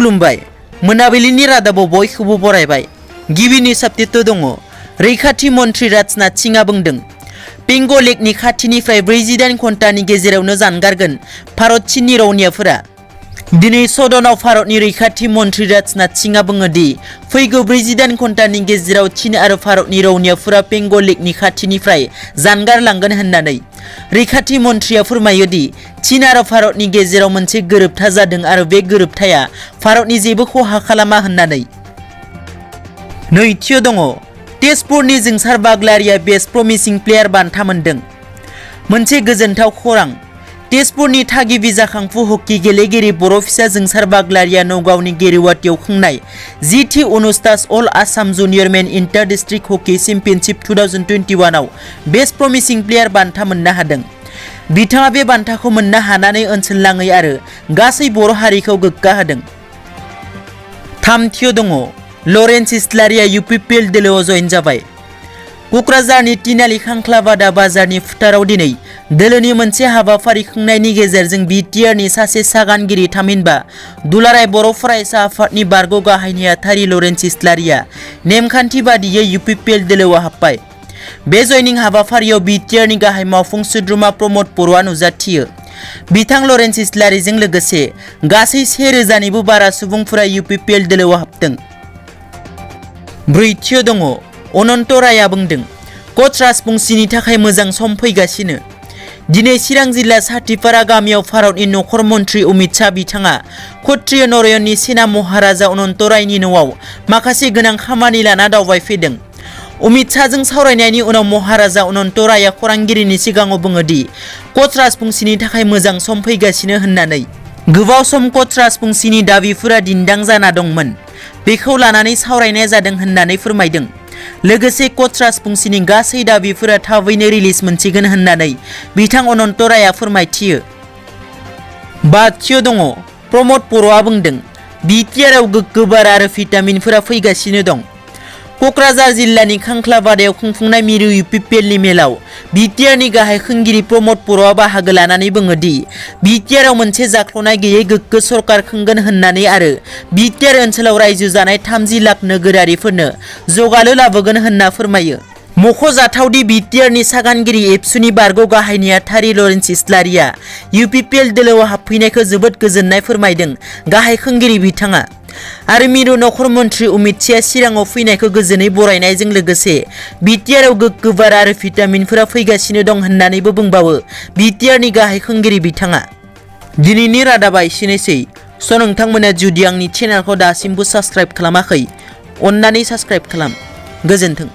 खुलुमबाय मोनाबिलिनि रादाबाव बयखौबो बरायबाय। गिबिनि साबजेक्ट दङ रैखाथि मन्थ्रि राजनाथ सिंहआ बुंदों बेंगल लेकनि खाथिनिफ्राय 48 घन्टानि गेजेरावनो जानगारगोन भारत चीननि रौनियाफोरा। दिनै सदनाव भारतनि रैखाथि मन्थ्रि राजनाथ सिंहआ बुङो दि फैगौ 48 घन्टानि गेजेराव चीन आरो भारतनि रौनियाफोरा बेंगल लेकनि खाथिनिफ्राय जानगारलांगोन होननानै। रैखाथि मन्थ्रिया फोरमायो दि चीन आरो भारतनि गेजेराव मोनसे गोरोबथा जादों आरो बे गोरोबथाया भारतनि जेबो खहा खालामा होननानै। नैथियाव दङ तेजपुरनि जोंसार बाग्लारिया बेस्ट प्रमिसिं प्लेयार बान्था मोनदों। मोनसे गोजोनथाव खौरां। तेजपुरनि थागिबि जाखांफु हकी गेलेगिरि बर' फिसा जोंसार बाग्लारिया नगावनि गेरुवाटियाव खुंनाय जिथि अनुस्टास अल आसाम जुनियर मेन इन्टार डिस्ट्रिक्ट हकी चेम्पियनशिप 2021 आव बेस्ट प्रमिसिं प्लेयार बान्था मोननो हादों। बिथाङा बे बान्थाखौ मोननो हानानै ओनसोलनाङै आरो गासै बर' हारिखौ गोग्गा होदों। थामथियाव दङ लरेन्स इस्लारिया UPPL दोलोआव जयेन जाबाय। क'क्राझारनि तिनालि खांख्लाबादा बाजारनि फोथाराव दिनै दोलोनि मोनसे हाबाफारि खुंनायनि गेजेरजों BTR नि सासे सागानगिरि थामहिनबा दुलाराय बर' फरायसा आफादनि बारग' गाहाय नेहाथारि लरेन्स इस्लारिया नेमखान्थि बादियै UPPL दोलोआव हाबबाय। बे जयनिं हाबाफारियाव BTR नि गाहाय मावफुं सोद्रोमा प्रमद बर'आ नुजाथियो। बिथां लरेन्स इस्लारिजों लोगोसे गासै 1000 निबो बारा सुबुंफोरा UPPL दोलोआव हाबदों। ब्रैथियाव दङ अनन्त रायआ बुंदों कच राजबंशीनि थाखाय मोजां सम फैगासिनो। दिनै चिरां जिल्ला साथिपारा गामियाव भारतनि नखर मन्थ्रि अमित शाह बिथाङा क्षत्रिय नरयननि सेना महाराजा अनन्त रायनि न'आव माखासे गोनां खामानि लाना दावबायफैदों। अमित शाहजों सावरायनायनि उनाव महाराजा अनन्त रायआ खौरांगिरिनि सिगाङाव बुङो दि कच राजबंशीनि थाखाय मोजां सम फैगासिनो होननानै। गोबाव सम कच राजबंशीनि दाबिफोरा दिन्दां जाना दंमोन, बेखौ लानानै सावरायनाय जादों होननानै फोरमायदों। लोगोसे कच राजबंशीनि गासै दाबिफोरा थाबैनो रिलिज मोनसिगोन होननानै बिथां अनन्त रायआ फोरमायथियो। बाथियाव दङ प्रमद बर'आ बुंदों BTR आव गोग्गो बार आरो भिटामिनफोरा फैगासिनो दं। क'क्राझार जिल्लानि खांख्लाबादायाव खुंफुंनाय मिरु UPPL नि मेलाव BTR नि गाहाय खुंगिरि प्रमद बर'आ बाहागो लानानै बुङो दि BTR आव मोनसे जाख्ल'नाय गैयै गोग्गो सरकार खुंगोन होननानै आरो BTR ओनसोलाव रायजो जानाय 30 लाख नोगोरारिफोरनो जौगालु लाबोगोन होनना फोरमायो। मख'जाथावदि BTR नि सागानगिरि एबसुनि बारग' गाहाय नेहाथारि लरेन्स इस्लारिया UPPL दोलोआव हाबफैनायखौ जोबोद गोजोननाय फोरमायदों गाहाय खुंगिरि बिथाङा। आरो मिरु नखर मन्थ्रि अमित शाहआ चिराङाव फैनायखौ गोजोनै बरायनायजों लोगोसे BTR आव गोग्गो बार आरो भिटामिनफोरा फैगासिनो दं होननानैबो बुंबावो BTR नि गाहाय खुंगिरि बिथाङा। दिनैनि रादाबा एसेनोसै। नोंथांमोना जुदि आंनि चेनेलखौ दासिमबो साबस्क्राइब खालामाखै अन्नानै साबस्क्राइब खालाम। गोजोन्थों।